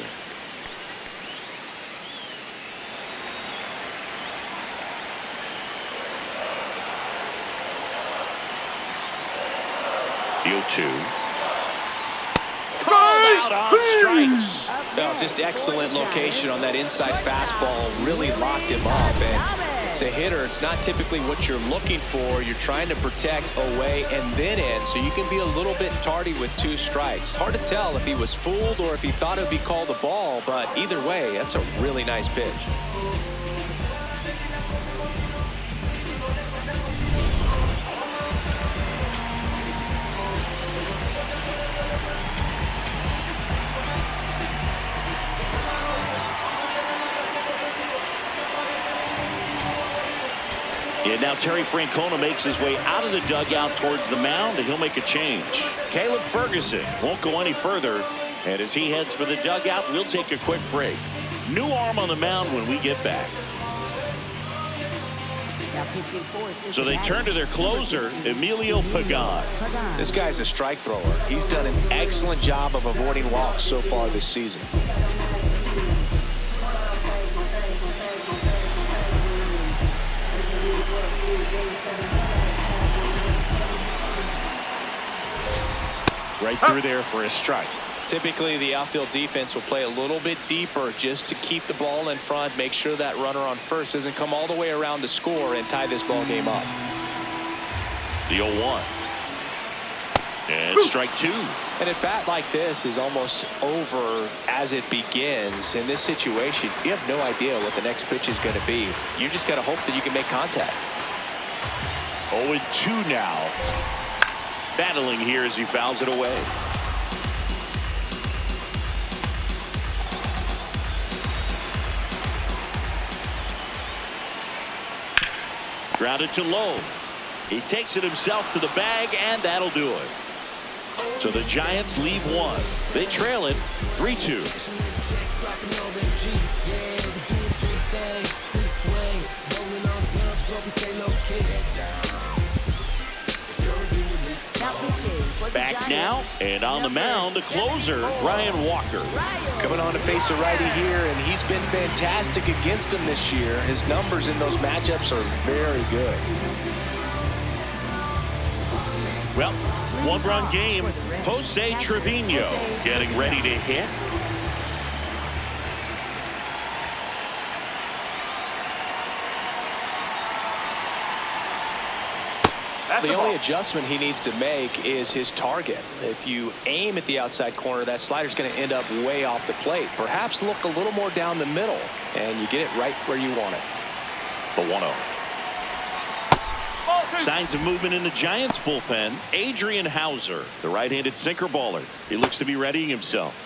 The 0-2. Called out on strikes. Well, just excellent location on that inside fastball. Really locked him up. And it's a hitter. It's not typically what you're looking for. You're trying to protect away and then in, so you can be a little bit tardy with 2 strikes. Hard to tell if he was fooled or if he thought it would be called a ball, but either way, that's a really nice pitch. And now Terry Francona makes his way out of the dugout towards the mound, and he'll make a change. Caleb Ferguson won't go any further, and as he heads for the dugout, we'll take a quick break. New arm on the mound when we get back. So they turn to their closer, Emilio Pagan. This guy's a strike thrower. He's done an excellent job of avoiding walks so far this season. Right through there for a strike. Typically, the outfield defense will play a little bit deeper just to keep the ball in front, make sure that runner on first doesn't come all the way around to score and tie this ball game up. The 0-1. And strike 2. And a bat like this is almost over as it begins. In this situation, you have no idea what the next pitch is going to be. You just got to hope that you can make contact. 0-2 now. Battling here as he fouls it away. Grounded to Lowe. He takes it himself to the bag, and that'll do it. So the Giants leave one. They trail it 3-2. Back now, and on the mound, the closer, Ryan Walker. Coming on to face a righty here, and he's been fantastic against him this year. His numbers in those matchups are very good. Well, one-run game. Jose Trevino getting ready to hit. The only adjustment he needs to make is his target. If you aim at the outside corner, that slider's going to end up way off the plate. Perhaps look a little more down the middle, and you get it right where you want it. The 1-0. Signs of movement in the Giants bullpen. Adrian Hauser, the right-handed sinker baller. He looks to be readying himself.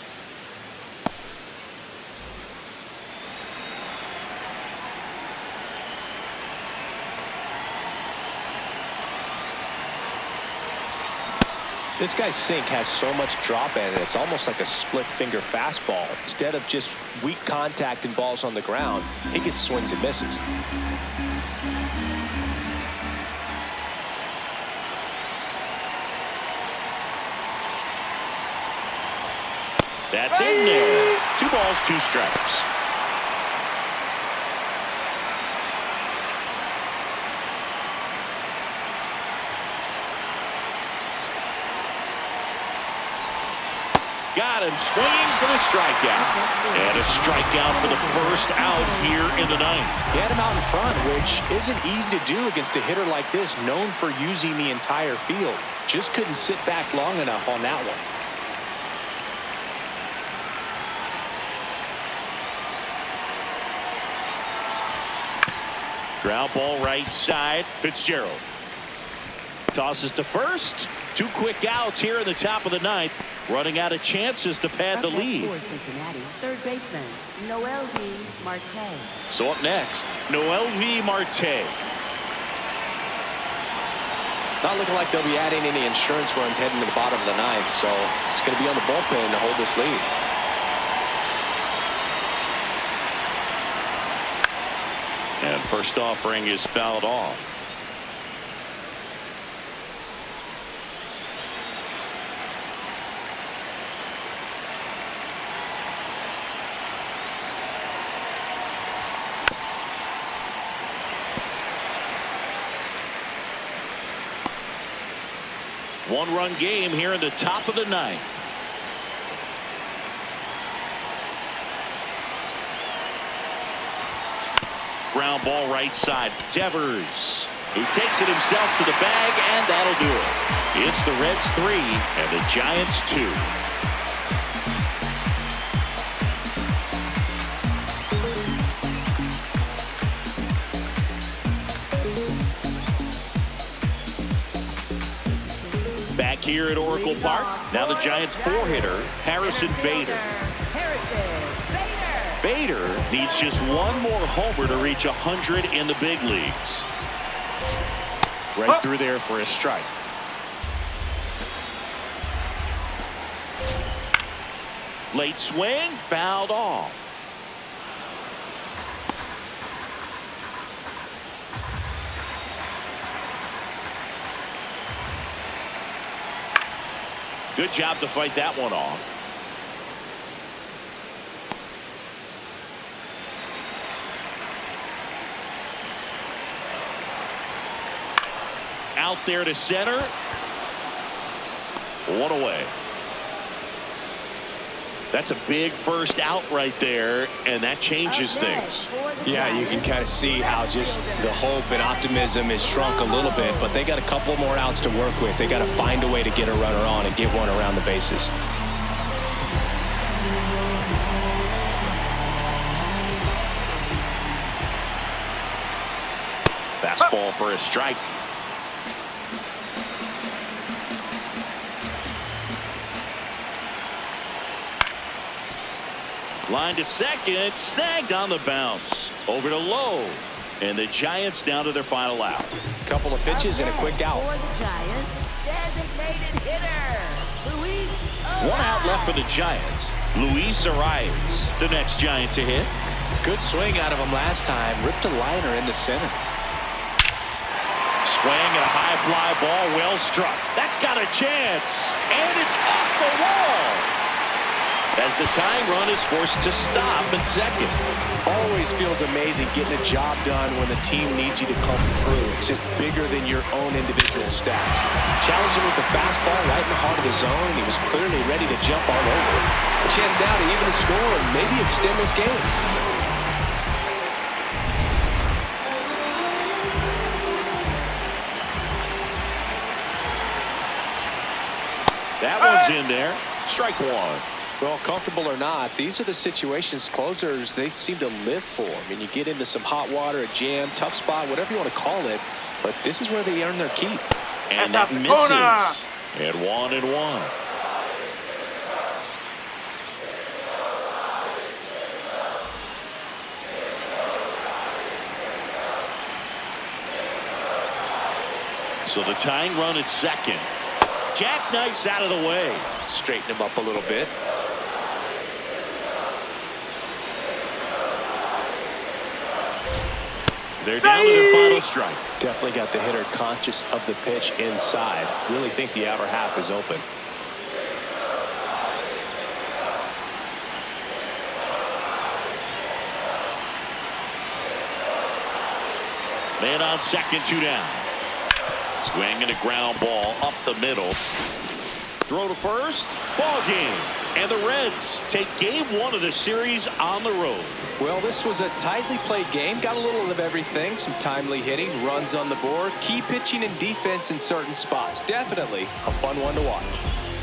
This guy's sink has so much drop in it. It's almost like a split finger fastball. Instead of just weak contact and balls on the ground, he gets swings and misses. That's in there. 2 balls, 2 strikes. Got him swinging for the strikeout. And a strikeout for the first out here in the 9th. He had him out in front, which isn't easy to do against a hitter like this, known for using the entire field. Just couldn't sit back long enough on that one. Ground ball right side. Fitzgerald tosses to first. 2 quick outs here in the top of the 9th. Running out of chances to pad the lead. For Cincinnati, third baseman Noelvi Marte. So up next, Noelvi Marte. Not looking like they'll be adding any insurance runs heading to the bottom of the 9th, so it's going to be on the bullpen to hold this lead. And first offering is fouled off. One-run game here in the top of the 9th. Ground ball right side. Devers. He takes it himself to the bag, and that'll do it. It's the Reds 3 and the Giants 2. Back here at Oracle Park. Now the Giants 4-hitter, Harrison Bader. Bader needs just one more homer to reach 100 in the big leagues. Right through there for a strike. Late swing, fouled off. Good job to fight that one off. Out there to center. One away. That's a big first out right there, and that changes things. Yeah, you can kind of see how just the hope and optimism is shrunk a little bit, but they got a couple more outs to work with. They got to find a way to get a runner on and get one around the bases. Fastball for a strike. Line to second, snagged on the bounce. Over to Lowe, and the Giants down to their final out. Couple of pitches and a quick out. For the Giants, designated hitter, Luis Arraez. One out left for the Giants. Luis Arraez, the next Giant to hit. Good swing out of him last time. Ripped a liner into center. Swing and a high fly ball, well struck. That's got a chance, and it's off the wall. As the tying run is forced to stop at second. Always feels amazing getting a job done when the team needs you to come through. It's just bigger than your own individual stats. Challenged him with the fastball right in the heart of the zone, and he was clearly ready to jump all over. A chance now to even the score and maybe extend this game. That one's in there. Strike one. Well, comfortable or not, these are the situations closers they seem to live for. I mean, you get into some hot water, a jam, tough spot, whatever you want to call it, but this is where they earn their keep. And that misses. And 1-1. So the tying run at second. Jackknifes out of the way. Straighten him up a little bit. They're down to their final strike. Definitely got the hitter conscious of the pitch inside. Really think the outer half is open. Man on second, 2 down. Swing and a ground ball up the middle. Throw to first. Ball game. And the Reds take game 1 of the series on the road. Well, this was a tightly played game. Got a little of everything. Some timely hitting, runs on the board, key pitching and defense in certain spots. Definitely a fun one to watch.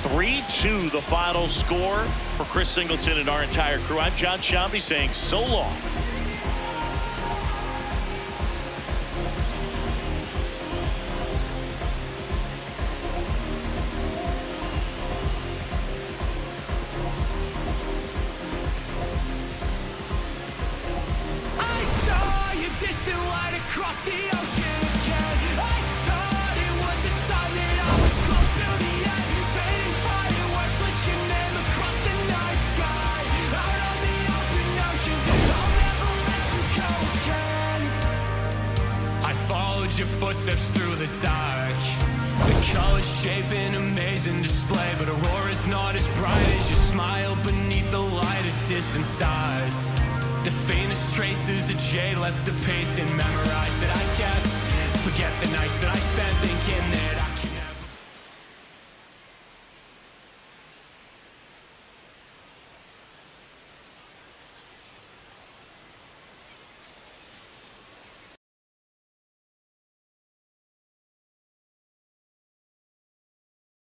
3-2 the final score. For Chris Singleton and our entire crew, I'm John Shambi saying so long. footsteps through the dark. The colors shape an amazing display, but Aurora's not as bright as your smile beneath the light of distant stars. The faintest traces that Jay left to paint and memorize that I kept. Forget the nights that I spent thinking that